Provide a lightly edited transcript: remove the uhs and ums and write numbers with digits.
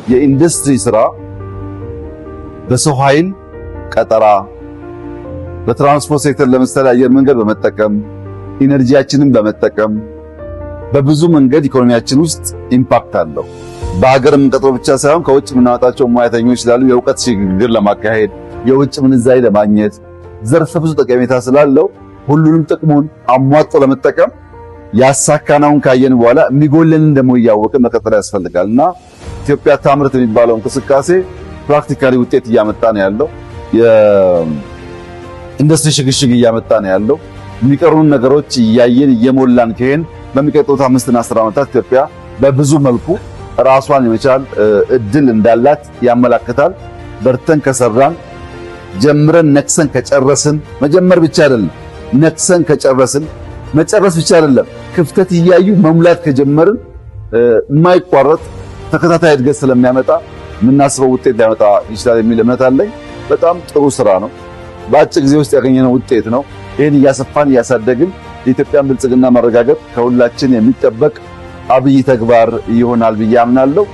የኢንዱስትሪ ስራ በሰው ኃይል ቀጠራ፣ በትራንስፖርት ሴክተር ለምሳሌ አየር መንገድ በመጠቀም ኢነርጂያችንን በመጠቀም በብዙ መንገድ ኢኮኖሚያችን ውስጥ ኢምፓክት አለው። በሀገር የምንቀጥረው ብቻ ሳይሆን ከውጭ የምናወጣቸው ሙያተኞች ስላሉ የእውቀት ሽግግር ለማካሄድ የውጭ ምንዛሪ ለማግኘት ዘርፈ ብዙ ጠቀሜታ ስላለው ሁሉንም ጥቅሙን አሟጦ ለመጠቀም ያሳካናውን ካየን በኋላ የሚጎለንን ደግሞ እያወቅን መቀጠል ያስፈልጋልና ኢትዮጵያ ታምርት የሚባለው እንቅስቃሴ ፕራክቲካሊ ውጤት እያመጣ ነው ያለው። የኢንዱስትሪ ሽግሽግ እያመጣ ነው ያለው። የሚቀሩን ነገሮች እያየን እየሞላን ከሄን በሚቀጥሉት 5 እና 10 ዓመታት ኢትዮጵያ በብዙ መልኩ ራሷን የመቻል እድል እንዳላት ያመላክታል። በርተን ከሰራን ጀምረን ነክሰን ከጨረስን መጀመር ብቻ አይደለም፣ ነክሰን ከጨረስን መጨረስ ብቻ አይደለም፣ ክፍተት እያዩ መሙላት ከጀመርን የማይቋረጥ ተከታታይ እድገት ስለሚያመጣ የምናስበው ውጤት ሊያመጣ ይችላል የሚል እምነት አለኝ። በጣም ጥሩ ስራ ነው። በአጭር ጊዜ ውስጥ ያገኘነው ውጤት ነው። ይህን እያሰፋን እያሳደግን የኢትዮጵያን ብልጽግና ማረጋገጥ ከሁላችን የሚጠበቅ አብይ ተግባር ይሆናል ብዬ አምናለሁ።